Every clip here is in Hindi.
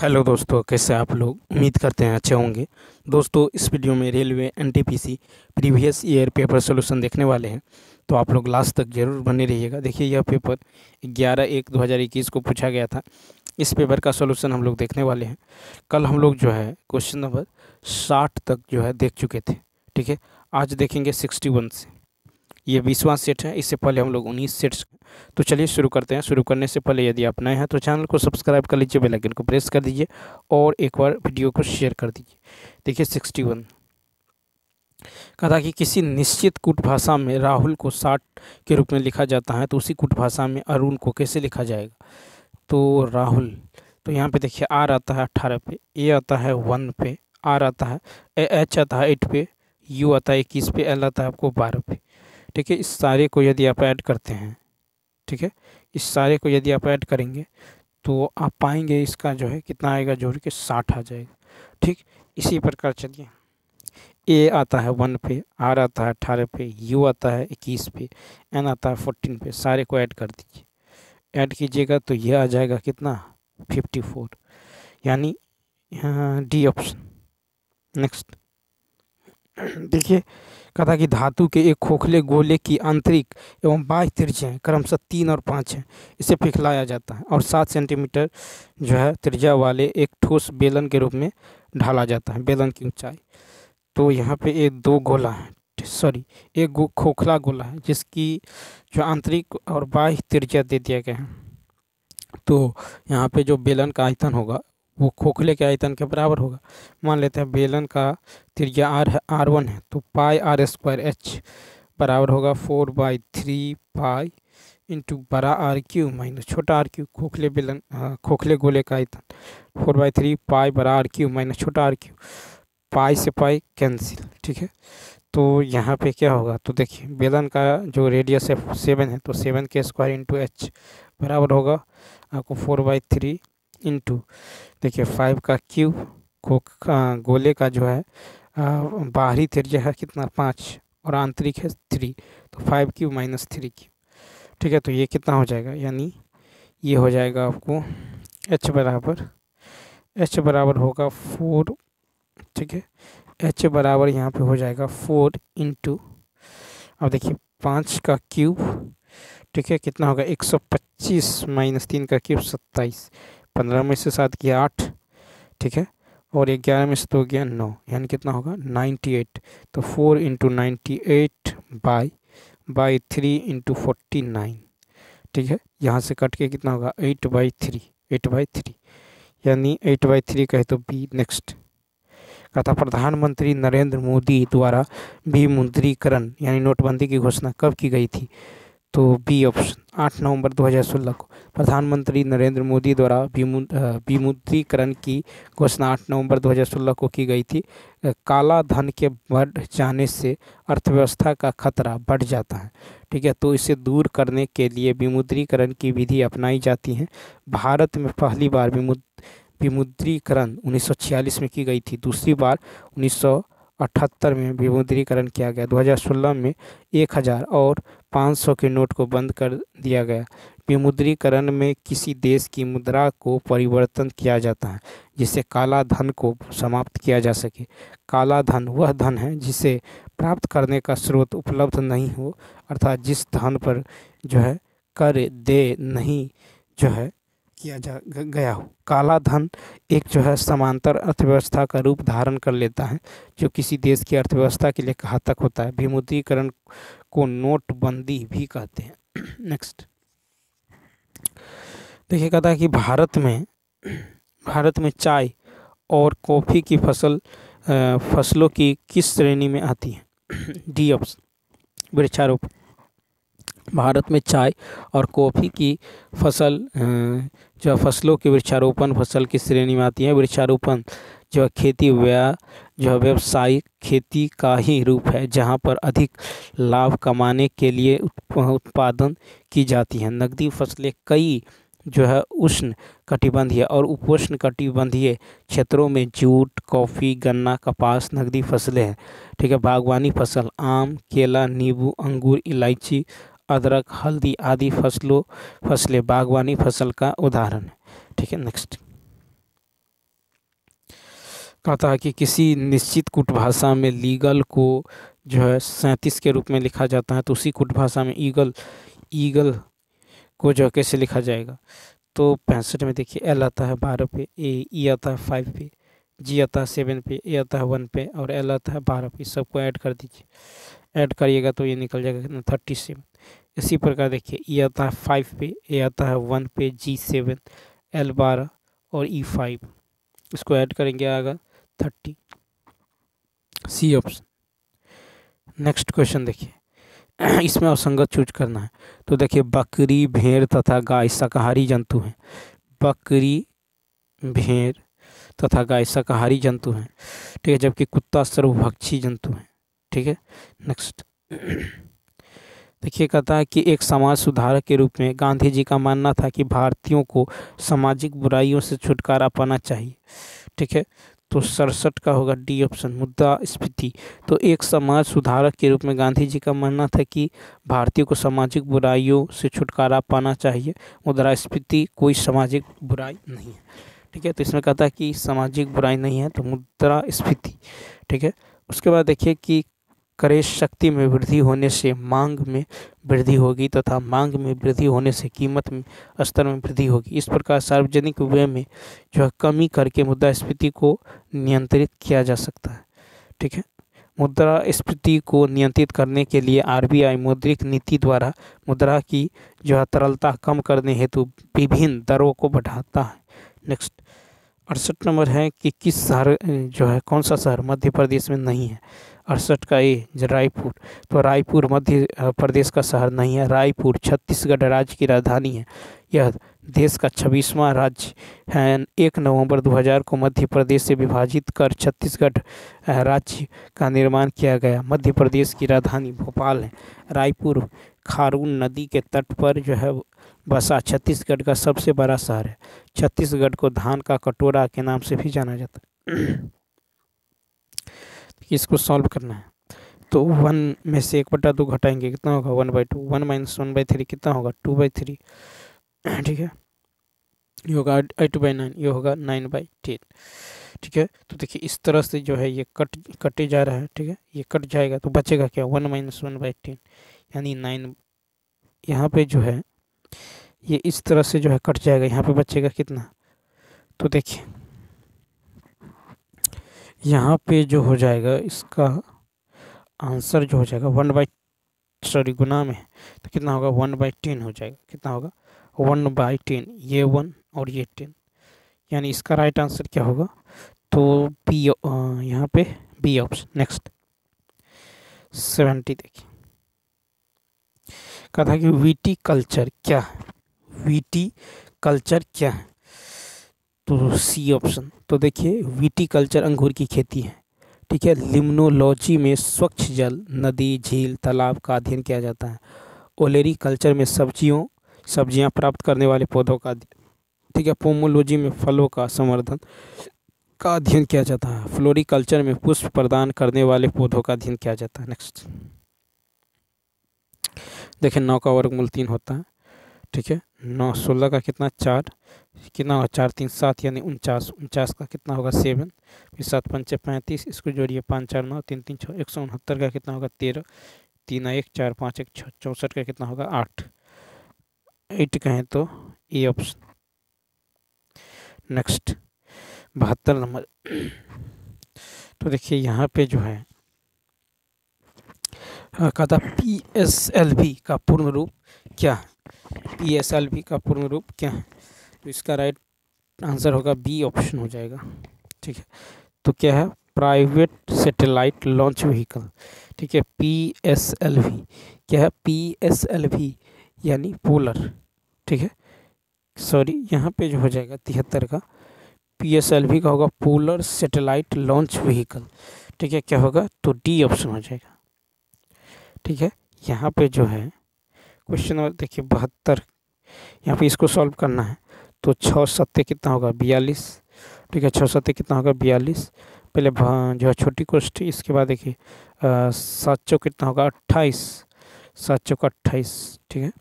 हेलो दोस्तों, कैसे आप लोग? उम्मीद करते हैं अच्छे होंगे। दोस्तों, इस वीडियो में railway NTPC previous year paper solution देखने वाले हैं, तो आप लोग लास्ट तक जरूर बने रहिएगा। देखिए, यह पेपर 11/1/2021 को पूछा गया था। इस पेपर का सॉल्यूशन हम लोग देखने वाले हैं। कल हम लोग जो है क्वेश्चन नंबर 60 तक जो है देख चुके थे। ठीक है, आज देखेंगे 61 से। ये 20वां सेट है। इससे पहले हम लोग 19 सेट्स। तो चलिए शुरू करते हैं। शुरू करने से पहले यदि आप नए हैं तो चैनल को सब्सक्राइब कर लीजिए, बेल आइकन को प्रेस कर दीजिए और एक बार वीडियो को शेयर कर दीजिए। देखिए 61 कहा था कि किसी निश्चित कूट भाषा में राहुल को 60 के रूप में लिखा जाता है, तो उसी कूट भाषा में अरुण को कैसे लिखा जाएगा? तो राहुल, तो यहाँ पे देखिए आर आता है 18 पे, ए आता है 1 पे, आर आता है, एच आता है 8 पे, यू आता है 21 पे, एल आता है आपको 12 पे। ठीक है, इस सारे को यदि आप ऐड करते हैं, ठीक है, इस सारे को यदि आप ऐड करेंगे तो आप पाएंगे इसका जो है कितना आएगा, जोड़ के 60 आ जाएगा। ठीक, इसी प्रकार चलिए, ए आता है 1 पे, आर आता है 18 पे, यू आता है 21 पे, एन आता है 14 पे। सारे को ऐड कर दीजिए, ऐड कीजिएगा तो यह आ जाएगा कितना, 54, यानी डी ऑप्शन। नेक्स्ट देखिए, कहा था कि धातु के एक खोखले गोले की आंतरिक एवं बाह्य त्रिज्याएं क्रमशः 3 और 5 हैं। इसे पिघलाया जाता है और 7 सेंटीमीटर जो है त्रिज्या वाले एक ठोस बेलन के रूप में ढाला जाता है। बेलन की ऊंचाई, तो यहाँ पे एक दो गोला है, सॉरी एक खोखला गोला है जिसकी जो आंतरिक और बाह्य त्रिज्या दे दिया गया है। तो यहाँ पे जो बेलन का आयतन होगा वो खोखले के आयतन के बराबर होगा। मान लेते हैं बेलन का त्रिज्या आर है, R1 है, तो पाई आर स्क्वायर एच बराबर होगा 4/3 पाई इंटू बड़ा आर क्यू माइनस छोटा आर क्यू। खोखले बेलन खोखले गोले का आयतन 4/3 पाई बड़ा आर क्यू माइनस छोटा आर क्यू। पाई से पाई कैंसिल। ठीक है, तो यहाँ पे क्या होगा, तो देखिए बेलन का जो रेडियस है 7 है, तो 7 के स्क्वायर इंटू एच बराबर होगा आपको 4/3 इंटू देखिए 5 का क्यूब, गोले का जो है बाहरी त्रिज्या है कितना 5 और आंतरिक है 3, तो 5 क्यूब माइनस 3 क्यूब। ठीक है, तो ये कितना हो जाएगा, यानी ये हो जाएगा आपको एच बराबर होगा 4। ठीक है, एच बराबर यहाँ पे हो जाएगा 4 इंटू, अब देखिए 5 का क्यूब, ठीक है, कितना होगा 125 माइनस 3 का क्यूब 27, 15 में से 7 किया 8, ठीक है, और 11 में से 2 गया 9, यानी कितना होगा 98। तो 4 इंटू 98 बाई 3 इंटू 49। ठीक है, यहाँ से कट के कितना होगा 8/3, यानी 8/3 कहे तो बी। नेक्स्ट कहा था प्रधानमंत्री नरेंद्र मोदी द्वारा विमुद्रीकरण यानी नोटबंदी की घोषणा कब की गई थी? तो बी ऑप्शन 8 नवंबर 2016 को प्रधानमंत्री नरेंद्र मोदी द्वारा विमुद्रीकरण की घोषणा 8 नवंबर 2016 को की गई थी। काला धन के बढ़ जाने से अर्थव्यवस्था का खतरा बढ़ जाता है। ठीक है, तो इसे दूर करने के लिए विमुद्रीकरण की विधि अपनाई जाती है। भारत में पहली बार विमुद्रीकरण 1946 में की गई थी, दूसरी बार 1978 में विमुद्रीकरण किया गया। 2016 में 1000 और 500 के नोट को बंद कर दिया गया। विमुद्रीकरण में किसी देश की मुद्रा को परिवर्तन किया जाता है जिससे काला धन को समाप्त किया जा सके। काला धन वह धन है जिसे प्राप्त करने का स्रोत उपलब्ध नहीं हो, अर्थात जिस धन पर जो है कर दे नहीं जो है किया गया हो। काला धन एक जो है समांतर अर्थव्यवस्था का रूप धारण कर लेता है जो किसी देश की अर्थव्यवस्था के लिए घातक होता है। विमुद्रीकरण को नोटबंदी भी कहते हैं। नेक्स्ट देखिए, कहता है कि भारत में चाय और कॉफ़ी की फसलों की किस श्रेणी में आती है? डी ऑप्शन वृक्षारोपण। भारत में चाय और कॉफ़ी की फसलों की वृक्षारोपण फसल की श्रेणी में आती है। वृक्षारोपण जो खेती व्यावसायिक खेती का ही रूप है जहां पर अधिक लाभ कमाने के लिए उत्पादन की जाती है। नकदी फसलें कई जो है उष्ण कटिबंधीय और उपोष्ण कटिबंधीय क्षेत्रों में जूट, कॉफ़ी, गन्ना, कपास नकदी फसलें हैं। ठीक है, बागवानी फसल आम, केला, नींबू, अंगूर, इलायची, अदरक, हल्दी आदि फसलें बागवानी फसल का उदाहरण है। ठीक है, नेक्स्ट कहता है कि किसी निश्चित कूट भाषा में लीगल को जो है 37 के रूप में लिखा जाता है, तो उसी कूट भाषा में ईगल ईगल को जो है कैसे लिखा जाएगा। तो 65 में देखिए एल आता है 12 पे, ई आता है 5 पे, जी आता है 7 पे, ए आता है 1 पे और एल आता है 12 पे। सबको ऐड कर दीजिए, ऐड करिएगा तो ये निकल जाएगा कितना 37। इसी प्रकार देखिए ई आता है 5 पे, ए आता है 1 पे, जी 7, एल 12 और ई 5। इसको ऐड करेंगे आएगा 30, सी ऑप्शन। नेक्स्ट क्वेश्चन देखिए इसमें असंगत चूज करना है। तो देखिए बकरी, भेड़ तथा गाय शाकाहारी जंतु हैं। बकरी, भेड़ तथा गाय शाकाहारी जंतु हैं, ठीक है, जबकि कुत्ता सर्वभक्षी जंतु है। ठीक है, नेक्स्ट देखिए कहता है कि एक समाज सुधारक के रूप में गांधी जी का मानना था कि भारतीयों को सामाजिक बुराइयों से छुटकारा पाना चाहिए। ठीक है, तो 67 का होगा डी ऑप्शन, मुद्रास्फीति। तो एक समाज सुधारक के रूप में गांधी जी का मानना था कि भारतीयों को सामाजिक बुराइयों से छुटकारा पाना चाहिए। मुद्रास्फीति कोई सामाजिक बुराई नहीं है। ठीक है, तो इसमें कहता है कि सामाजिक बुराई नहीं है, तो मुद्रास्फीति। ठीक है, उसके बाद देखिए कि क्रय शक्ति में वृद्धि होने से मांग में वृद्धि होगी तथा मांग में वृद्धि होने से कीमत में स्तर में वृद्धि होगी। इस प्रकार सार्वजनिक व्यय में जो है कमी करके मुद्रास्फीति को नियंत्रित किया जा सकता है। ठीक है, मुद्रास्फीति को नियंत्रित करने के लिए आरबीआई मौद्रिक नीति द्वारा मुद्रा की जो है तरलता कम करने हेतु विभिन्न दरों को बढ़ाता है। नेक्स्ट 68 नंबर है कि किस शहर जो है कौन सा शहर मध्य प्रदेश में नहीं है। 68 का ए रायपुर। तो रायपुर मध्य प्रदेश का शहर नहीं है। रायपुर छत्तीसगढ़ राज्य की राजधानी है। यह देश का 26वां राज्य है। 1 नवंबर 2000 को मध्य प्रदेश से विभाजित कर छत्तीसगढ़ राज्य का निर्माण किया गया। मध्य प्रदेश की राजधानी भोपाल है। रायपुर खारून नदी के तट पर जो है बसा छत्तीसगढ़ का सबसे बड़ा शहर है। छत्तीसगढ़ को धान का कटोरा के नाम से भी जाना जाता है। इसको सॉल्व करना है तो 1 में से 1/2 घटाएंगे, कितना होगा 1/2। 1 - 1/3 कितना होगा 2/3। ठीक है, ये होगा 8/9, ये होगा 9/10। ठीक है, तो देखिए इस तरह से जो है ये कटे जा रहा है। ठीक है, ये कट जाएगा तो बचेगा क्या 1 - 1/10 यानी 9। यहाँ पे जो है ये इस तरह से जो है कट जाएगा, यहाँ पे बचेगा कितना। तो देखिए यहाँ पे जो हो जाएगा इसका आंसर जो हो जाएगा 1/, गुना में तो कितना होगा 1/10 हो जाएगा। कितना होगा 1/10, ये 1 और ये 10, यानी इसका राइट आंसर क्या होगा तो बी, यहाँ पे बी ऑप्शन। नेक्स्ट 70 देखिए कहा था कि वीटी कल्चर क्या है। वीटी कल्चर क्या है तो सी ऑप्शन। तो देखिए वीटी कल्चर अंगूर की खेती है। ठीक है, लिम्नोलॉजी में स्वच्छ जल, नदी, झील, तालाब का अध्ययन किया जाता है। ओलेरी कल्चर में सब्जियां प्राप्त करने वाले पौधों का अध्ययन। ठीक है, पोमोलॉजी में फलों का संवर्धन का अध्ययन किया जाता है। फ्लोरिकल्चर में पुष्प प्रदान करने वाले पौधों का अध्ययन किया जाता है। नेक्स्ट देखिए 9 का वर्गमूल 3 होता है। ठीक है, 9 16 का कितना 4, कितना होगा 4 3 7 यानी 49 का कितना होगा 7, फिर 7 5 35, इसको जोड़िए 5 4 9 3 3 6 169 का कितना होगा 13, 3 1 4 5 1 6 64 का कितना होगा 8 कहें तो ए ऑप्शन। Next 72 number. तो देखिए यहाँ पे जो है कहा था PSLV का पूर्ण रूप क्या है। PSLV का पूर्ण रूप क्या है तो इसका राइट आंसर होगा बी ऑप्शन हो जाएगा। ठीक है, तो क्या है प्राइवेट सैटेलाइट लॉन्च व्हीकल। ठीक है, PSLV क्या है PSLV यानी पोलर। ठीक है, सॉरी यहाँ पे जो हो जाएगा 73 का PSLV का होगा पोलर सैटेलाइट लॉन्च व्हीकल। ठीक है, क्या होगा तो डी ऑप्शन हो जाएगा। ठीक है, यहाँ पे जो है क्वेश्चन नंबर देखिए 72, यहाँ पे इसको सॉल्व करना है तो 6 7 कितना होगा 42। ठीक है, 6 7 कितना होगा 42। पहले जो है छोटी कोष्ठी, इसके बाद देखिए 7 चौक कितना होगा 28, 7 चौक 28। ठीक है,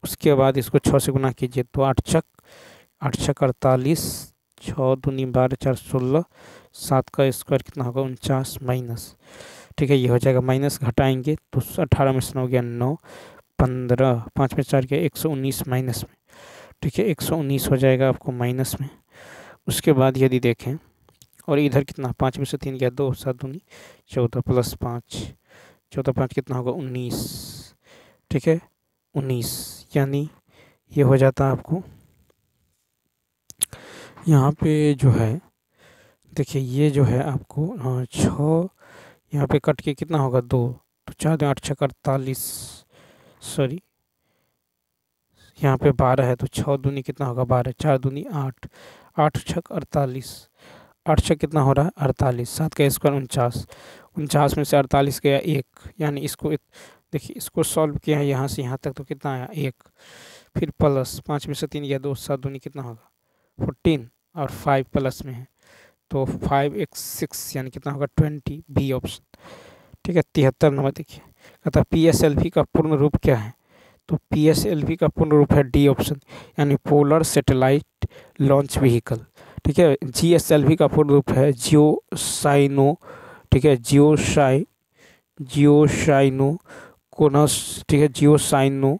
उसके बाद इसको 6 से गुना कीजिए तो 8 छक 48, 6 दूनी 12 4 16, 7 का स्क्वायर कितना होगा 49 माइनस, ठीक है, ये हो जाएगा माइनस, घटाएंगे तो 18 में से 9 गया 9, 15, 5 में 4 गया 119 माइनस में, ठीक है, 119 हो जाएगा आपको माइनस में। उसके बाद यदि देखें और इधर कितना 5 में से 3 गया 2, 7 दूनी 14 प्लस 5, 14 5 कितना होगा 19, ठीक है 19, यानी ये हो जाता है आपको यहाँ पे जो है, देखिए ये जो है आपको 6 यहाँ पे कट के कितना होगा 2, तो 4 2 8 6 48, सॉरी यहाँ पे 12 है तो 6 दूनी कितना होगा 12, 4 दूनी 8, 8 6 48, 8 6 कितना हो रहा है 48, 7 का स्क्वायर 49, 49 में से 48 गया 1, यानी इसको देखिए इसको सॉल्व किया है यहाँ से यहाँ तक तो कितना आया 1, फिर प्लस 5 में से 3 गया 2, 7 दूनी कितना होगा 14 और 5 प्लस में है तो 5 एक 6 यानी कितना होगा 20, बी ऑप्शन, ठीक है। 73 नंबर देखिए कहता है PSLV का पूर्ण रूप क्या है, तो PSLV का पूर्ण रूप है डी ऑप्शन, यानी पोलर सैटेलाइट लॉन्च व्हीकल, ठीक है। GSLV का पूर्ण रूप है जियोसाइनो, ठीक है, जियोसाइनो क्रोनस, ठीक है, जियोसाइनो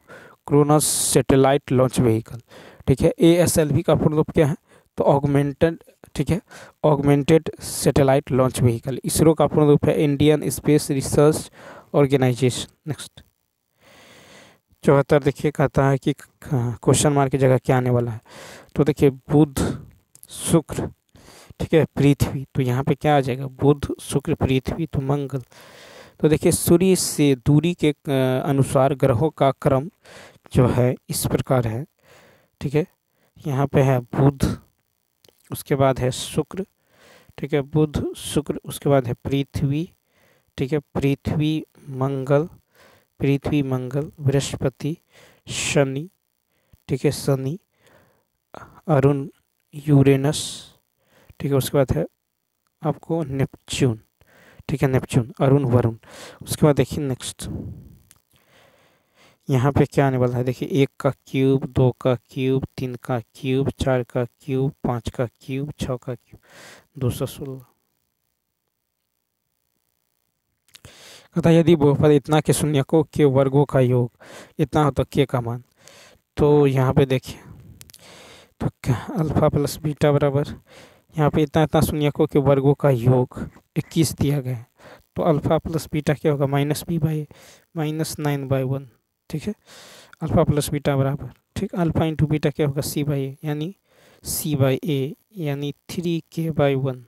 क्रोनस सैटेलाइट लॉन्च व्हीकल, ठीक है। ASLV का पूर्ण रूप क्या है, तो ऑगमेंटेड, ठीक है, augmented satellite launch vehicle. ISRO का पूर्ण रूप है Indian space research organisation. Next 74 देखिए कहता है कि क्वेश्चन मार्क की जगह क्या आने वाला है, तो देखिए बुध शुक्र, ठीक है, पृथ्वी, तो यहाँ पे क्या आ जाएगा बुध शुक्र पृथ्वी तो मंगल। तो देखिए सूर्य से दूरी के अनुसार ग्रहों का क्रम जो है इस प्रकार है, ठीक है, यहाँ पे है बुध, उसके बाद है शुक्र, ठीक है, बुध शुक्र, उसके बाद है पृथ्वी, ठीक है, पृथ्वी मंगल बृहस्पति शनि, ठीक है, शनि अरुण यूरेनस, ठीक है, उसके बाद है आपको नेपच्यून, ठीक है, नेपच्यून अरुण वरुण। उसके बाद देखिए नेक्स्ट यहाँ पे क्या आने वाला है, देखिए 1 का क्यूब, 2 का क्यूब, 3 का क्यूब, 4 का क्यूब, 5 का क्यूब, 6 का क्यूब, 216। कहता यदि बहुपद इतना के शून्यकों के वर्गों का योग इतना हो तो के का मान, तो यहाँ पे देखिए तो क्या अल्फा प्लस बीटा बराबर यहाँ पे इतना शून्यकों के वर्गों का योग 21 दिया गया है, तो अल्फा प्लस बीटा क्या होगा -b/a -9/1, ठीक है, अल्फा प्लस बीटा बराबर, ठीक, अल्फा इंटू बीटा क्या होगा c/a यानी c/a यानी 3k/1,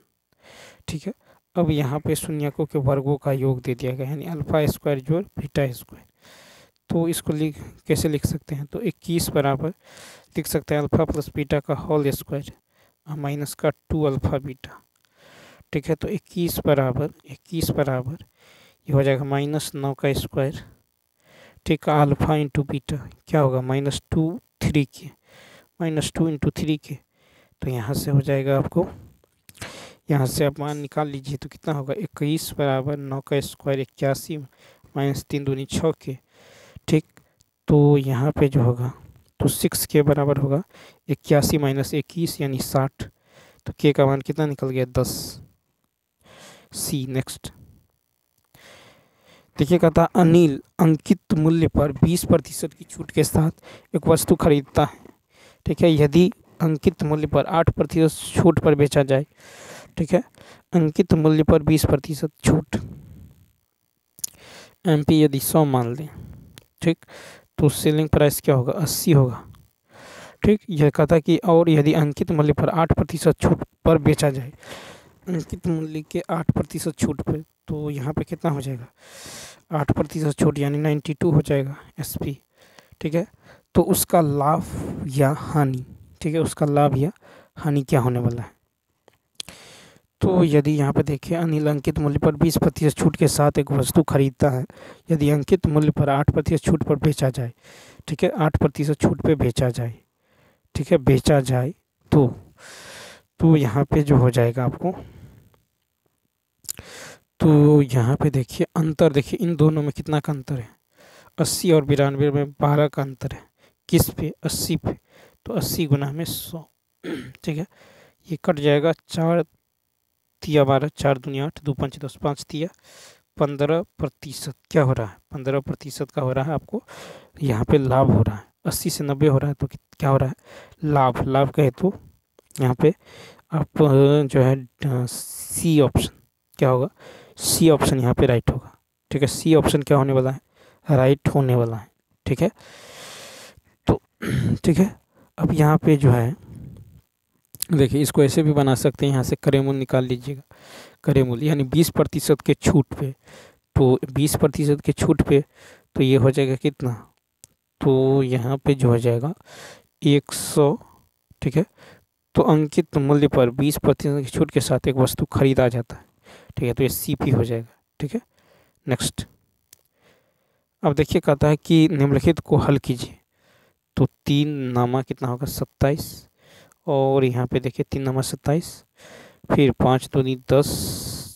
ठीक है। अब यहाँ पे शून्यकों के वर्गों का योग दे दिया गया यानी अल्फा स्क्वायर जोड़ बीटा स्क्वायर, तो इसको कैसे लिख सकते हैं, तो 21 बराबर लिख सकते हैं अल्फा प्लस बीटा का होल स्क्वायर माइनस का 2 अल्फा बीटा, ठीक है, तो 21 बराबर ये हो जाएगा -9 का स्क्वायर, ठीक है, अल्फा इंटू बीटा क्या होगा -2 3k, -2 इंटू 3k, तो यहाँ से हो जाएगा आपको, यहाँ से आप मान निकाल लीजिए तो कितना होगा 21 बराबर 9 का स्क्वायर 81 -3 दूनी 6k, ठीक, तो यहाँ पे जो होगा तो 6 के बराबर होगा 81 - 21 यानी 60, तो के का मान कितना निकल गया 10, सी। नेक्स्ट देखिए कहता अनिल अंकित मूल्य पर 20% की छूट के साथ एक वस्तु खरीदता है, ठीक है, यदि अंकित मूल्य पर 8% छूट पर बेचा जाए, ठीक है, अंकित मूल्य पर 20% छूट, MP यदि 100 मान लें, ठीक, तो सेलिंग प्राइस क्या होगा 80 होगा, ठीक, यह कहता कि और यदि अंकित मूल्य पर 8% छूट पर बेचा जाए, अंकित मूल्य के 8% छूट पर, तो यहाँ पे कितना हो जाएगा 8% छूट यानी 92 हो जाएगा SP, ठीक है, तो उसका लाभ या हानि, ठीक है, उसका लाभ या हानि क्या होने वाला है, तो यदि यहाँ पे देखिए अनिल अंकित मूल्य पर 20% छूट के साथ एक वस्तु खरीदता है, यदि अंकित मूल्य पर 8% छूट पर बेचा जाए, ठीक है, 8% छूट पे बेचा जाए, ठीक है, बेचा जाए तो यहाँ पे जो हो जाएगा आपको, तो यहाँ पे देखिए अंतर, देखिए इन दोनों में कितना का अंतर है 80 और 92 में 12 का अंतर है, किस पे 80 पे, तो 80 गुना में 100, ठीक है, ये कट जाएगा, 4 तिया 12, 4 दूनी 8, 2 पंच 10, 5 तिया 15%। क्या हो रहा है? 15% का हो रहा है आपको यहाँ पे लाभ हो रहा है। 80 से 90 हो रहा है तो क्या हो रहा है? लाभ। लाभ कहे तो यहाँ पे आप जो है सी ऑप्शन क्या होगा? सी ऑप्शन यहाँ पे राइट होगा। ठीक है, सी ऑप्शन क्या होने वाला है? राइट होने वाला है। ठीक है, तो ठीक है, अब यहाँ पे जो है देखिए, इसको ऐसे भी बना सकते हैं, यहाँ से करे मूल निकाल लीजिएगा। करे मूल यानी 20% के छूट पे, तो 20% के छूट पे तो ये हो जाएगा कितना? तो यहाँ पे जो हो जाएगा 100। ठीक है, तो अंकित मूल्य पर 20% की छूट के साथ एक वस्तु खरीदा जाता है। ठीक है, तो ये सीपी हो जाएगा। ठीक है, नेक्स्ट। अब देखिए, कहता है कि निम्नलिखित को हल कीजिए। तो 3 नामा कितना होगा? 27। और यहाँ पे देखिए 3 नामा 27, फिर 5 दूनी 10,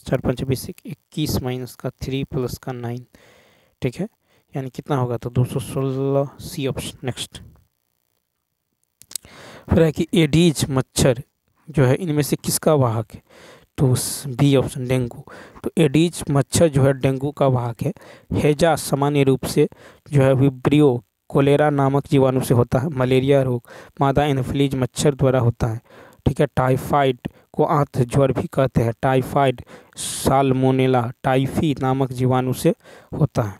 4 पंच 20, 21 माइनस का 3 प्लस का 9। ठीक है, यानी कितना होगा? तो 216, सी ऑप्शन। नेक्स्ट। फिर है कि एडीज मच्छर जो है इनमें से किसका वाहक है? तो बी ऑप्शन, डेंगू। तो एडीज मच्छर जो है डेंगू का वाहक है। हैजा सामान्य रूप से जो है विब्रियो कोलेरा नामक जीवाणु से होता है। मलेरिया रोग मादा एनोफिलीज मच्छर द्वारा होता है। ठीक है, टाइफाइड को आंत ज्वर भी कहते हैं। टाइफाइड साल्मोनेला टाइफी नामक जीवाणु से होता है।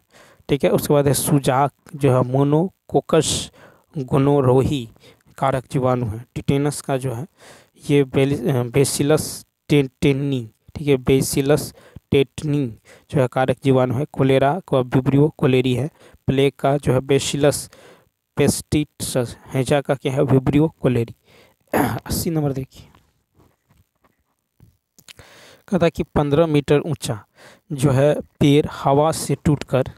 ठीक है, उसके बाद है सुजाक जो है मोनोकोकस गोनोरोही कारक जीवाणु है। टिटेनस का जो है ये बेसिलस टेटनी। ठीक है, बेसिलस टेटनी जो है कारक जीवाणु है। कोलेरा का विब्रियो कोलेरी है। प्लेग का जो है बेसिलस पेस्टिटस। हैजा का क्या है? Vibrio cholerae. 80 नंबर देखिए, कहता है कि 15 मीटर ऊंचा जो है पेड़ हवा से टूटकर,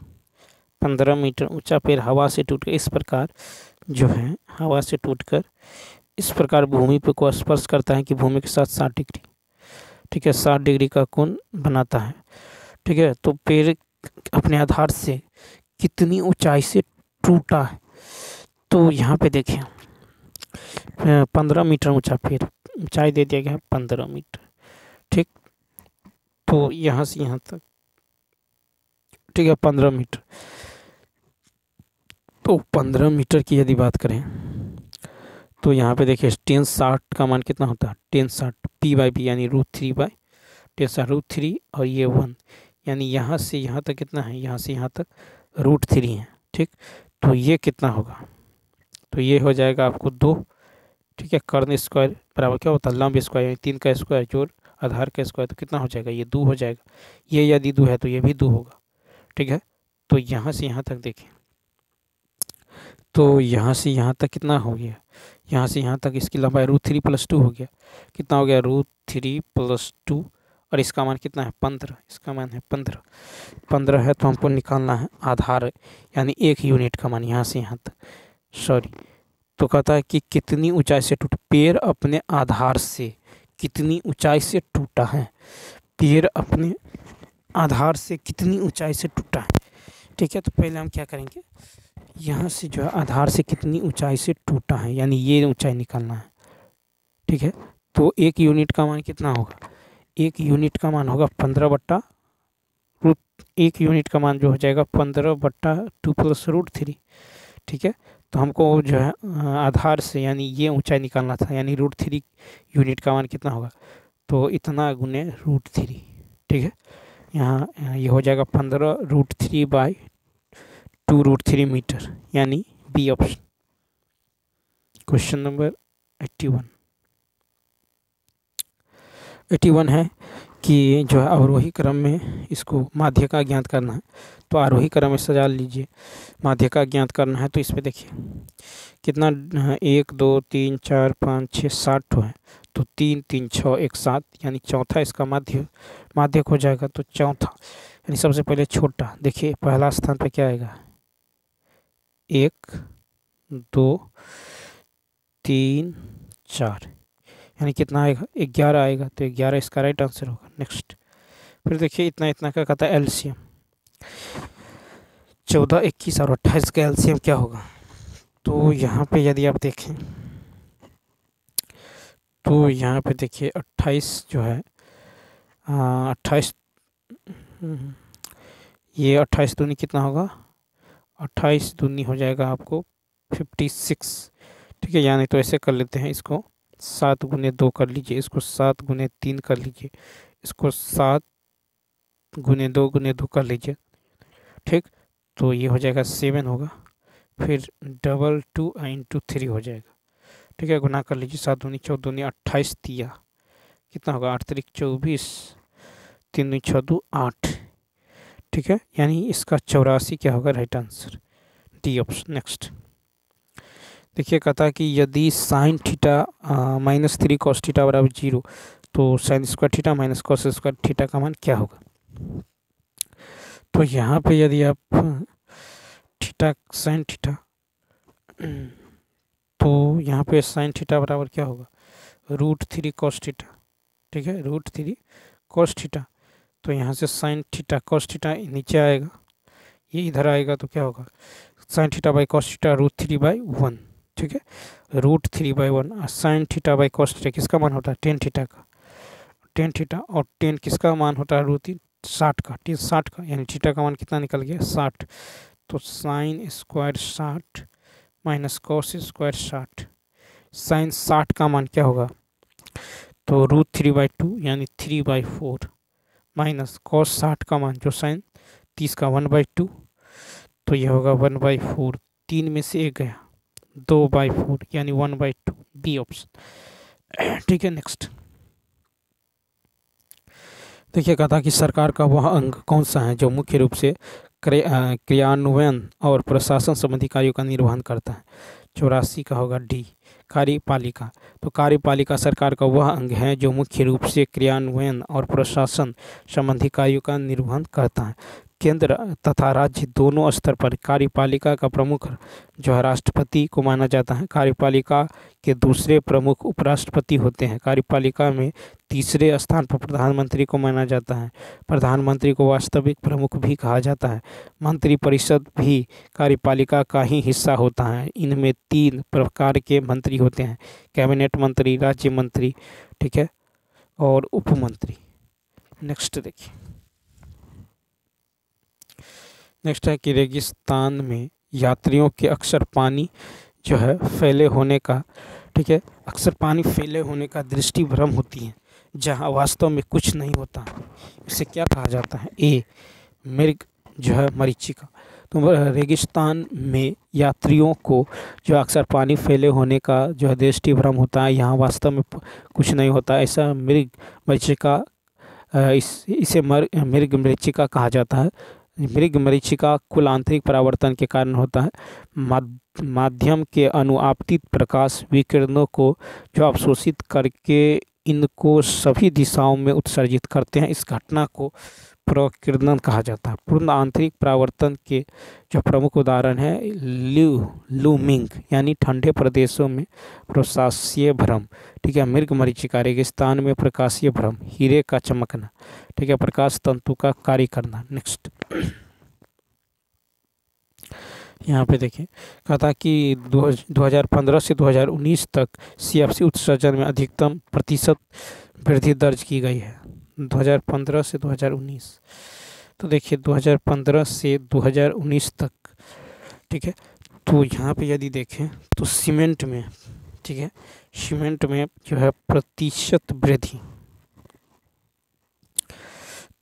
15 मीटर ऊंचा पेड़ हवा से टूटकर इस प्रकार जो है हवा से टूटकर इस प्रकार भूमि पे को स्पर्श करता है कि भूमि के साथ 60 डिग्री। ठीक है, 60 डिग्री का कोण बनाता है। ठीक है, तो पेड़ अपने आधार से कितनी ऊंचाई से टूटा है? तो यहाँ पे देखिए 15 मीटर ऊंचा पेड़, ऊंचाई दे दिया गया है 15 मीटर। ठीक, तो यहाँ से यहाँ तक, ठीक है, 15 मीटर। तो 15 मीटर की यदि बात करें तो यहाँ पे देखिए टेन 60 का मान कितना होता है? टेन 60 पी बाई बी यानी √3 टेन 60 √3 और ये 1, यानी यहाँ से यहाँ तक कितना है? यहाँ से यहाँ तक √3 है। ठीक, तो ये कितना होगा? तो ये हो जाएगा आपको 2। ठीक है, कर्ण स्क्वायर बराबर क्या होता है? लंब स्क्वायर यानी 3 का स्क्वायर जोड़ आधार का स्क्वायर, तो कितना हो जाएगा? ये 2 हो जाएगा। ये यदि 2 है तो ये भी 2 होगा। ठीक है, तो यहाँ से यहाँ तक देखें, तो यहाँ से यहाँ तक कितना हो गया? यहाँ से यहाँ तक इसकी लंबाई √3 + 2 हो गया। कितना हो गया? √3 + 2, और इसका मान कितना है? 15। इसका मान है 15। 15 है तो हमको निकालना है आधार यानी 1 यूनिट का मान यहाँ से यहाँ तक। सॉरी, तो कहता है कि कितनी ऊंचाई से टूटा पेड़ अपने आधार से, कितनी ऊंचाई से टूटा है? पेड़ अपने आधार से कितनी ऊंचाई से टूटा है? ठीक है, तो पहले हम क्या करेंगे, यहाँ से जो है आधार से कितनी ऊंचाई से टूटा है यानी ये ऊंचाई निकालना है। ठीक है, तो 1 यूनिट का मान कितना होगा? 1 यूनिट का मान होगा 15 √ 1 यूनिट का मान जो हो जाएगा 15/2 + √3। ठीक है, तो हमको जो है आधार से यानी ये ऊंचाई निकालना था, यानी √3 यूनिट का मान कितना होगा? तो इतना गुने √3। ठीक है, यहाँ ये हो जाएगा 15 √3/2 √3 मीटर, यानी बी ऑप्शन। क्वेश्चन नंबर 81 है कि जो है अवरोही क्रम में इसको माध्य का ज्ञात करना है। तो आरोही क्रम में सजा लीजिए, माध्य का ज्ञात करना है। तो इस पे देखिए कितना 1 2 3 4 5 6 7 है, तो 3 3 6 1 7, यानी चौथा इसका माध्यक हो जाएगा। तो चौथा यानी सबसे पहले छोटा, देखिए पहला स्थान पे क्या आएगा? 1 2 3 4, यानी कितना आएगा? 11 आएगा। तो 11 इसका राइट आंसर होगा। नेक्स्ट, फिर देखिए इतना इतना का कहता है एलसीएम। 14 21 और 28 का एलसीएम क्या होगा? तो यहाँ पे यदि आप देखें तो यहाँ पे देखिए 28 जो है 28, ये 28 दूनी कितना होगा, 28 दूनी हो जाएगा आपको 56। ठीक है, यानी तो ऐसे कर लेते हैं, इसको 7 × 2 कर लीजिए, इसको 7 × 3 कर लीजिए, इसको 7 × 2 कर लीजिए। ठीक, तो ये हो जाएगा 7 होगा, फिर 2×2 हो जाएगा। ठीक है, गुना कर लीजिए, 7 दूनी 14 दूनी 28 दिया, कितना होगा 8 3 24, 3 दूनी 6 2 8। ठीक है, यानी इसका 84 क्या होगा right answer, D option. Next देखिए, कहता है कि यदि साइन थीटा -3 cos थीटा बराबर 0, तो sine square theta minus cos square theta का मान क्या होगा। तो यहाँ पे यदि आप थीटा साइन थीटा, तो यहाँ पे साइन थीटा बराबर क्या होगा, √3 cos थीटा। ठीक है, √3 cos थीटा, तो यहाँ से साइन थीटा cos थीटा नीचे आएगा, ये इधर आएगा, तो क्या होगा sine theta by cos theta √3/1। ठीक है, √3/1, sine theta by cos theta किसका मान होता है, टेन थीटा का, टेन थीटा, और टेन किसका मान होता है √3 60 का, 60 का, यानी थीटा का मान कितना निकल गया 60। तो sine square 60 minus cos square 60, sine 60 का मान क्या होगा, तो √3/2 यानी 3/4 माइनस कॉस 60 का मान जो साइन 30 का 1/2, तो यह होगा 1/4, 3 में से 1 गया, 2/4 यानी 1/2, बी ऑप्शन। ठीक है, नेक्स्ट देखिए, कहा था कि सरकार का वह अंग कौन सा है जो मुख्य रूप से क्रियान्वयन और प्रशासन संबंधी कार्यों का निर्वहन करता है। 84 का होगा डी, कार्यपालिका। तो कार्यपालिका सरकार का वह अंग है जो मुख्य रूप से क्रियान्वयन और प्रशासन संबंधी कार्यों का निर्वहन करता है। केंद्र तथा राज्य दोनों स्तर पर कार्यपालिका का प्रमुख जो है राष्ट्रपति को माना जाता है। कार्यपालिका के दूसरे प्रमुख उपराष्ट्रपति होते हैं। कार्यपालिका में तीसरे स्थान पर प्रधानमंत्री को माना जाता है। प्रधानमंत्री को वास्तविक प्रमुख भी कहा जाता है। मंत्रिपरिषद भी कार्यपालिका का ही हिस्सा होता है। इनमें 3 प्रकार के मंत्री होते हैं, कैबिनेट मंत्री, राज्य मंत्री, ठीक है, और उपमंत्री। नेक्स्ट देखिए, नेक्स्ट है कि रेगिस्तान में यात्रियों के अक्सर पानी जो है फैले होने का, ठीक है, अक्सर पानी फैले होने का दृष्टि भ्रम होती है जहां वास्तव में कुछ नहीं होता। इसे क्या कहा जाता है, ए मृग जो है मरीचिका। तो रेगिस्तान में यात्रियों को जो अक्सर पानी फैले होने का जो है दृष्टि भ्रम होता है, यहाँ वास्तव में कुछ नहीं होता, ऐसा मृग मरीचिका इसे मृग मरीचिका कहा जाता है। मृग मरीचिका कुल आंतरिक परावर्तन के कारण होता है। माध्यम के अनुआपतित प्रकाश विकिरणों को जो अवशोषित करके इनको सभी दिशाओं में उत्सर्जित करते हैं, इस घटना को प्रकीर्णन कहा जाता है। पूर्ण आंतरिक परावर्तन के जो प्रमुख उदाहरण है लूमिंग यानी ठंडे प्रदेशों में प्रकाशीय भ्रम, ठीक है, मृग मरीचिका, रेगिस्तान में प्रकाशीय भ्रम, हीरे का चमकना, ठीक है, प्रकाश तंतु का कार्य करना। नेक्स्ट यहाँ पे देखिए, कहा था कि 2015 से 2019 तक CFC उत्सर्जन में अधिकतम प्रतिशत वृद्धि दर्ज की गई है। 2015 से 2019, तो देखिए 2015 से 2019 तक, ठीक है, तो यहाँ पे यदि देखें तो सीमेंट में, ठीक है, सीमेंट में जो है प्रतिशत वृद्धि,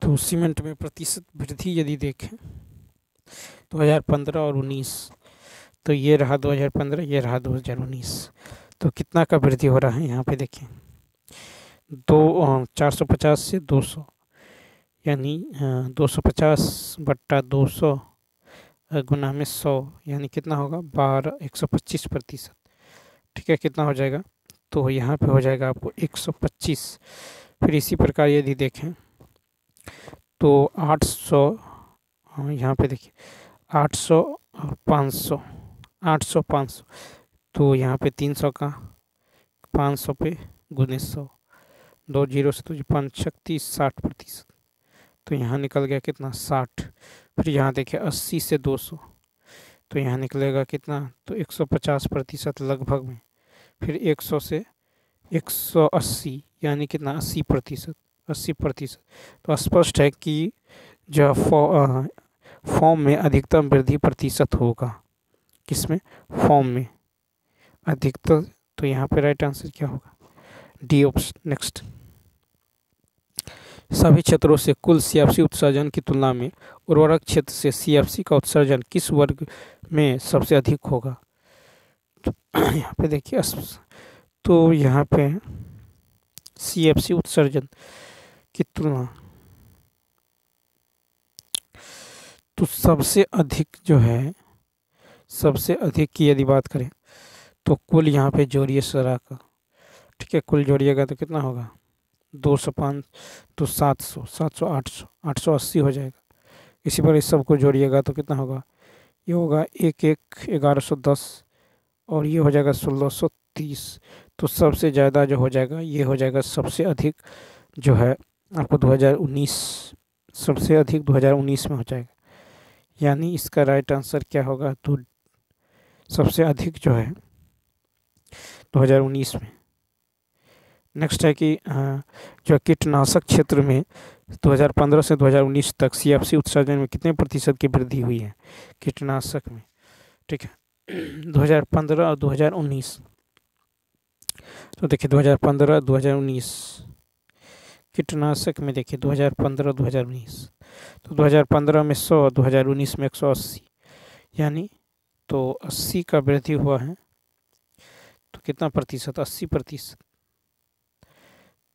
तो सीमेंट में प्रतिशत वृद्धि यदि देखें 2015 और 19, तो ये रहा 2015, ये रहा 2019, तो कितना का वृद्धि हो रहा है यहाँ पे देखें, 450 से 200, यानी 250/200 गुना में 100, यानी कितना होगा 125%, ठीक है, कितना हो जाएगा, तो यहाँ पे हो जाएगा आपको 125। फिर इसी प्रकार यदि देखें तो 800, यहाँ पे देखिए 800 और 500, 800 500, तो यहाँ पे 300 का 500 पे गुने 100, 2 0 से 2 5 36 60%, तो यहाँ निकल गया कितना 60। फिर यहाँ देखिए 80 से 200, तो यहाँ निकलेगा कितना, तो 150% लगभग में। फिर 100 से 180 यानी कितना 80%, 80%। तो स्पष्ट है कि जो फॉर्म में अधिकतम वृद्धि प्रतिशत होगा, किसमें, फॉर्म में अधिकतम। तो यहाँ पे राइट आंसर क्या होगा, डी ऑप्शन। नेक्स्ट, सभी क्षेत्रों से कुल सीएफसी उत्सर्जन की तुलना में उर्वरक क्षेत्र से सीएफसी का उत्सर्जन किस वर्ग में सबसे अधिक होगा। तो यहाँ पे देखिए, तो यहाँ पे सीएफसी उत्सर्जन की तुलना, तो सबसे अधिक जो है, सबसे अधिक की यदि बात करें तो कुल यहाँ पे जोड़िए सारा का, ठीक है, कुल जोड़िएगा तो कितना होगा, 205 तो 700, 700 800, 880 हो जाएगा। इसी पर इस सबको जोड़िएगा तो कितना होगा, ये होगा 1110 और ये हो जाएगा 1630। तो सबसे ज़्यादा जो हो जाएगा ये हो जाएगा सबसे अधिक जो है आपको 2019, सबसे अधिक 2019 में हो जाएगा। यानी इसका राइट आंसर क्या होगा, तो सबसे अधिक जो है 2019 में। नेक्स्ट है कि जो कीटनाशक क्षेत्र में 2015 से 2019 तक सीएफसी उत्सर्जन में कितने प्रतिशत की वृद्धि हुई है कीटनाशक में, ठीक है 2015 और 2019। तो देखिए 2015 2019 कीटनाशक में, देखिए 2015 2019, तो 2015 में 100, 2019 में 180, यानी तो 80 का वृद्धि हुआ है। तो कितना प्रतिशत, 80%।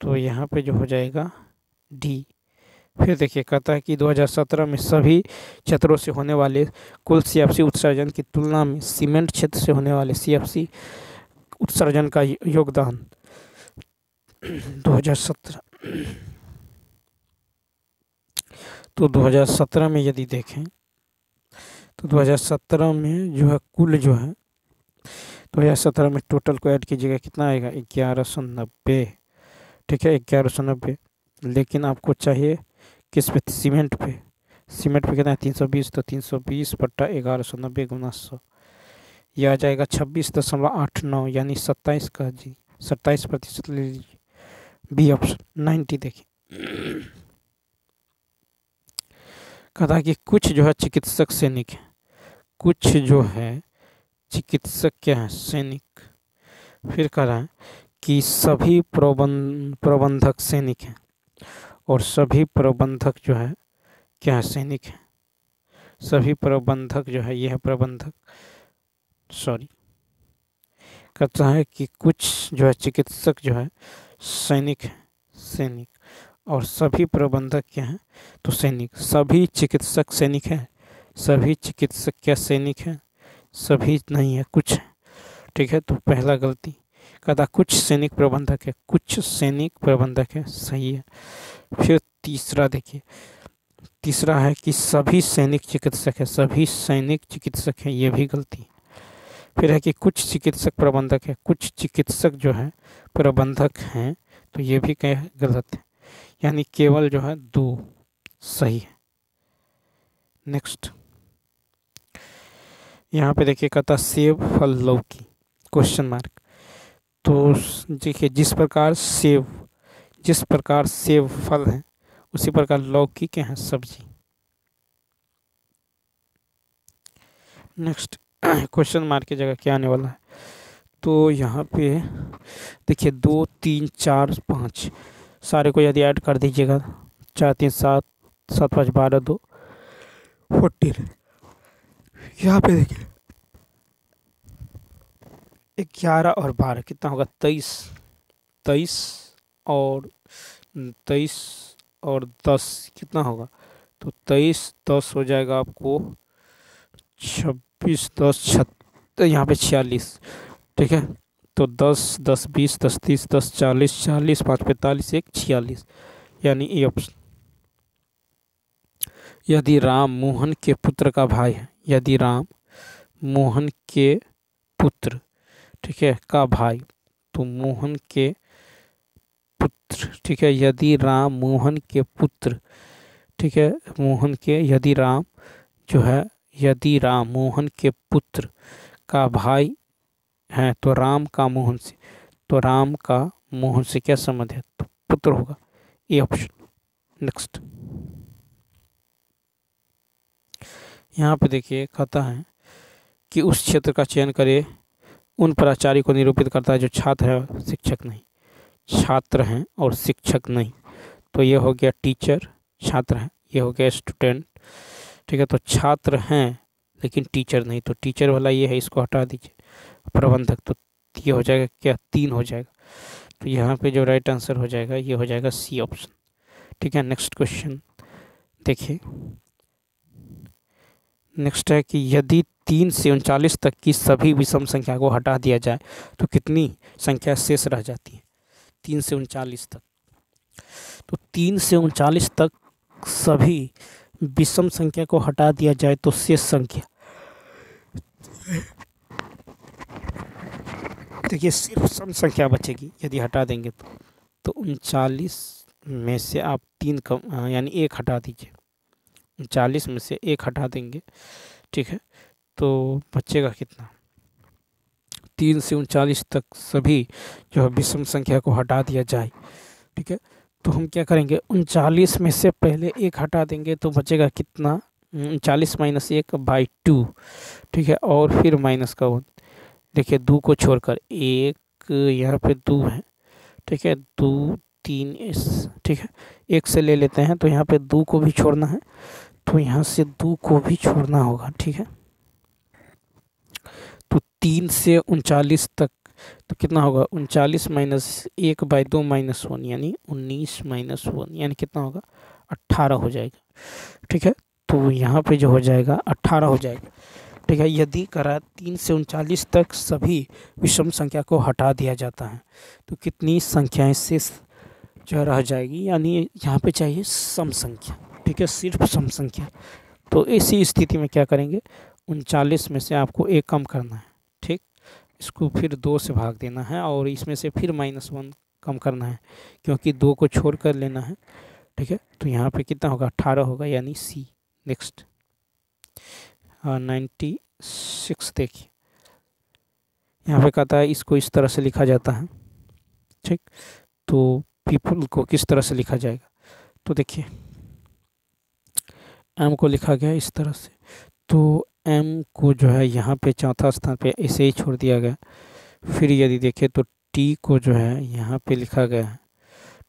तो यहाँ पे जो हो जाएगा डी। फिर देखिए कहता है कि 2017 में सभी क्षेत्रों से होने वाले कुल सीएफसी उत्सर्जन की तुलना में सीमेंट क्षेत्र से होने वाले सीएफसी उत्सर्जन का योगदान 2017, तो 2017 में यदि देखें तो 2017 में जो है कुल जो है 2017 में टोटल को ऐड कीजिएगा कितना आएगा 1190, ठीक है 1190। लेकिन आपको चाहिए किस पे, सीमेंट पे, सीमेंट पे कितना है 320, तो 320 बट्टा 1190 गुना 100, यह आ जाएगा 26.89, यानी 27 का जी 27% ले लीजिए, बी ऑप्शन 90। देखिए कहा कि कुछ जो है चिकित्सक सैनिक हैं, कुछ जो है चिकित्सक क्या है, सैनिक। फिर कह रहा है कि सभी प्रबंधक सैनिक हैं और सभी प्रबंधक जो है क्या है, सैनिक हैं। सभी प्रबंधक जो है, यह है प्रबंधक, सॉरी, कहता है कि कुछ जो है चिकित्सक जो है सैनिक हैं, सैनिक, और सभी प्रबंधक क्या हैं, तो सैनिक। सभी चिकित्सक सैनिक हैं, सभी चिकित्सक क्या सैनिक हैं, सभी नहीं है, कुछ है, ठीक है। तो पहला गलती, कहता कुछ सैनिक प्रबंधक है, कुछ सैनिक प्रबंधक है, सही है। फिर तीसरा देखिए, तीसरा है कि सभी सैनिक चिकित्सक है, सभी सैनिक चिकित्सक हैं, ये भी गलती है। फिर है कि कुछ चिकित्सक प्रबंधक है, कुछ चिकित्सक जो है प्रबंधक हैं, तो ये भी क्या है, गलत है। यानी केवल जो है 2 सही है। नेक्स्ट यहाँ पे देखिए कहता सेब फल लौकी क्वेश्चन मार्क। तो देखिए जिस प्रकार सेब फल है उसी प्रकार लौकी क्या है, सब्जी। नेक्स्ट क्वेश्चन मार्क की जगह क्या आने वाला है, तो यहाँ पे देखिए 2 3 4 5 सारे को यदि ऐड कर दीजिएगा, 4 3 7 7 5 12 2 14। यहाँ पे देखिए 11 और 12 कितना होगा, 23, 23 और 23 और 10 कितना होगा, तो 23 10 हो जाएगा आपको 26 10 यहाँ पे 46, ठीक है। तो 10 10 20 10 30 10 40 40 5 45 1 46, यानी ए ऑप्शन। यदि राम मोहन के पुत्र का भाई है, यदि राम मोहन के पुत्र, ठीक है, का भाई, तो मोहन के पुत्र, ठीक है, यदि राम मोहन के पुत्र, ठीक है, मोहन के, यदि राम जो है, यदि राम मोहन के पुत्र का भाई है, तो राम का मोहन से, तो राम का मोहन से क्या संबंध है, तो पुत्र होगा, ए ऑप्शन। नेक्स्ट, यहाँ पे देखिए कहता है कि उस क्षेत्र का चयन करे उन प्राचार्य को निरूपित करता है जो छात्र है शिक्षक नहीं, छात्र हैं और शिक्षक नहीं। तो ये हो गया टीचर, छात्र है, ये हो गया स्टूडेंट, ठीक है। तो छात्र हैं लेकिन टीचर नहीं, तो टीचर वाला ये है, इसको हटा दीजिए। प्रबंधक, तो ये हो जाएगा क्या, 3 हो जाएगा। तो यहाँ पे जो राइट आंसर हो जाएगा ये हो जाएगा सी ऑप्शन, ठीक है। नेक्स्ट क्वेश्चन देखिए, नेक्स्ट है कि यदि 3 से 39 तक की सभी विषम संख्या को हटा दिया जाए तो कितनी संख्या शेष रह जाती है। 3 से 39 तक, तो 3 से 39 तक सभी विषम संख्या को हटा दिया जाए तो शेष संख्या, देखिए सिर्फ सम संख्या बचेगी यदि हटा देंगे तो 39 में से आप 3 कम यानी 1 हटा दीजिए, 39 में से 1 हटा देंगे, ठीक है। तो बचेगा कितना, 3 से 39 तक सभी जो है विषम संख्या को हटा दिया जाए, ठीक है। तो हम क्या करेंगे, 39 में से पहले 1 हटा देंगे तो बचेगा कितना, 39 माइनस 1/2, ठीक है। और फिर माइनस का 1, देखिए 2 को छोड़कर 1 यहाँ पे 2 है, ठीक है, 2 3 इस, ठीक है। 1 से ले लेते हैं तो यहाँ पे 2 को भी छोड़ना है, तो यहाँ से 2 को भी छोड़ना होगा, ठीक है। तो 3 से 39 तक तो कितना होगा, 39 माइनस 1/2 माइनस 1 यानी 19 माइनस 1 यानी कितना होगा, 18 हो जाएगा, ठीक है। तो यहाँ पे जो हो जाएगा 18 हो जाएगा, ठीक है। यदि करा 3 से 39 तक सभी विषम संख्या को हटा दिया जाता है तो कितनी संख्याएं शेष जो रह जाएगी, यानी यहाँ पे चाहिए सम संख्या, ठीक है, सिर्फ सम संख्या। तो इसी स्थिति में क्या करेंगे, 39 में से आपको 1 कम करना है, ठीक, इसको फिर 2 से भाग देना है और इसमें से फिर -1 कम करना है क्योंकि 2 को छोड़ कर लेना है, ठीक है। तो यहाँ पे कितना होगा, 18 होगा यानी सी। नेक्स्ट 96 देखिए, यहाँ पे कहता है इसको इस तरह से लिखा जाता है, ठीक। तो पीपल को किस तरह से लिखा जाएगा, तो देखिए एम को लिखा गया इस तरह से, तो एम को जो है यहाँ पे चौथा स्थान पे ऐसे ही छोड़ दिया गया। फिर यदि देखें तो टी को जो है यहाँ पे लिखा गया है,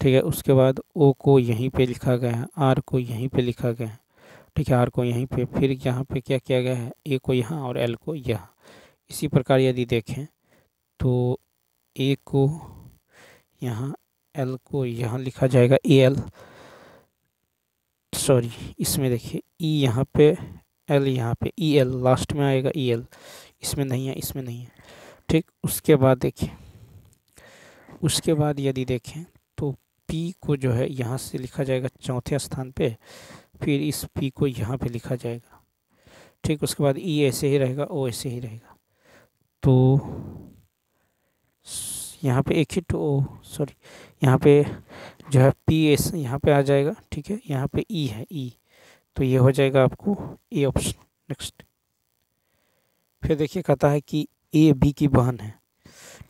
ठीक है। उसके बाद ओ को यहीं पे लिखा गया है, आर को यहीं पे लिखा गया है, ठीक है, आर को यहीं पे, फिर यहाँ पे क्या किया गया है, ए को यहाँ और एल को यहाँ। इसी प्रकार यदि देखें तो ए को यहाँ, एल को यहाँ लिखा जाएगा ए एल, सॉरी इसमें देखिए ई यहाँ पे, एल यहाँ पे, ई एल लास्ट में आएगा, ई एल इसमें नहीं है, इसमें नहीं है, ठीक। उसके बाद देखिए, उसके बाद यदि देखें तो पी को जो है यहाँ से लिखा जाएगा चौथे स्थान पे, फिर इस पी को यहाँ पे लिखा जाएगा, ठीक। उसके बाद ई ऐसे ही रहेगा, ओ ऐसे ही रहेगा, तो यहाँ पे एक ही तो सॉरी यहाँ पे जो है पी एस यहाँ पे आ जाएगा, ठीक है। यहाँ पे ई है, ई, तो ये हो जाएगा आपको ए ऑप्शन। नेक्स्ट फिर देखिए कहता है कि ए बी की बहन है,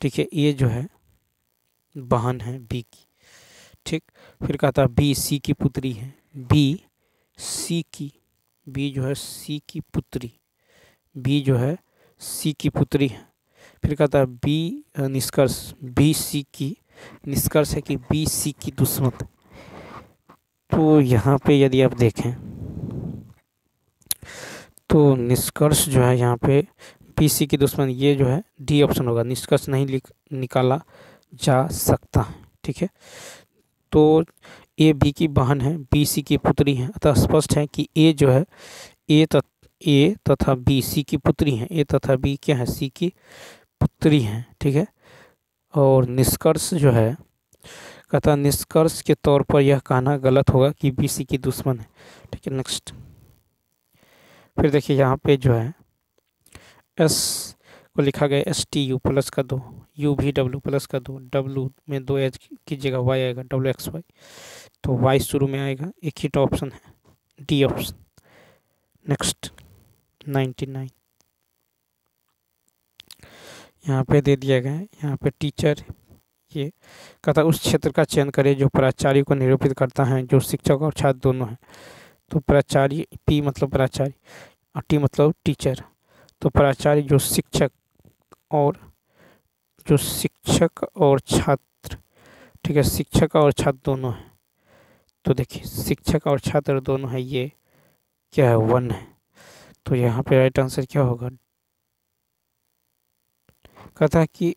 ठीक है, ए जो है बहन है बी की, ठीक। फिर कहता है बी सी की पुत्री है, बी सी की, बी जो है सी की पुत्री, बी जो है सी की पुत्री है। फिर कहता है बी निष्कर्ष, बी सी की निष्कर्ष है कि बी सी की दुश्मन। तो यहाँ पे यदि आप देखें तो निष्कर्ष जो है यहाँ पे बी सी की दुश्मन, ये जो है डी ऑप्शन होगा, निष्कर्ष नहीं निकाला जा सकता है, ठीक है। तो ए बी की बहन है, बी सी की पुत्री है, अतः स्पष्ट है कि ए जो है ए तथा बी सी की पुत्री हैं, ए तथा बी क्या है, सी की पुत्री हैं, ठीक है। और निष्कर्ष जो है कहता निष्कर्ष के तौर पर यह कहना गलत होगा कि बी सी की दुश्मन है, ठीक है। नेक्स्ट फिर देखिए यहाँ पे जो है एस को लिखा गया एस टी यू प्लस का 2, यू भी डब्ल्यू प्लस का 2, डब्ल्यू में 2 एच की जगह वाई आएगा, डब्ल्यू एक्स वाई, तो वाई शुरू में आएगा, एक ही तो ऑप्शन है, डी ऑप्शन। नेक्स्ट 99 यहाँ पे दे दिया गया है, यहाँ पे टीचर ये कहता है उस क्षेत्र का चयन करें जो प्राचार्य को निरूपित करता है जो शिक्षक और छात्र दोनों हैं। तो प्राचार्य, पी मतलब प्राचार्य और टी मतलब टीचर। तो प्राचार्य जो शिक्षक और छात्र, ठीक है, शिक्षक और छात्र दोनों हैं। तो देखिए शिक्षक और छात्र दोनों है, ये क्या है 1 है। तो यहाँ पे राइट आंसर क्या होगा, कहता है कि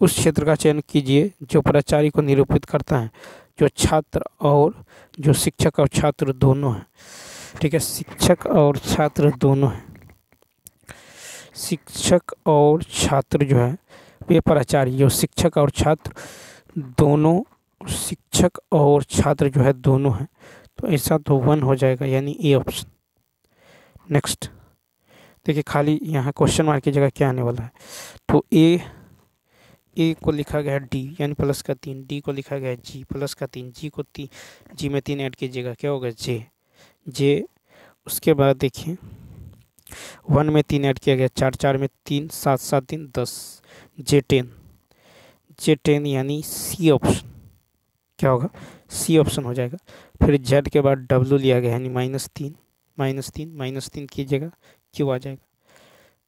उस क्षेत्र का चयन कीजिए जो प्राचार्य को निरूपित करता है जो छात्र और जो शिक्षक और छात्र दोनों हैं। ठीक है, शिक्षक और छात्र दोनों हैं। शिक्षक और छात्र जो है वे प्राचार्य जो शिक्षक और छात्र दोनों, शिक्षक और छात्र जो है दोनों हैं। तो ऐसा तो 1 हो जाएगा, यानी ए ऑप्शन। नेक्स्ट देखिए खाली यहाँ क्वेश्चन मार्क की जगह क्या आने वाला है। तो ए को लिखा गया है डी यानी प्लस का 3, डी को लिखा गया है जी प्लस का 3, जी में 3 ऐड कीजिएगा क्या होगा जे। उसके बाद देखिए 1 में 3 ऐड किया गया, 4 में 3, 7 3 10, जे 10 यानी सी ऑप्शन क्या होगा, सी ऑप्शन हो जाएगा। फिर जेड के बाद डब्ल्यू लिया गया यानी -3 कीजिएगा, क्यू आ जाएगा।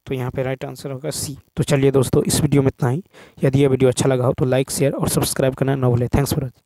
तो यहाँ पे राइट आंसर होगा सी। तो चलिए दोस्तों इस वीडियो में इतना ही। यदि यह वीडियो अच्छा लगा हो तो लाइक शेयर और सब्सक्राइब करना ना भूलें। Thanks for watching.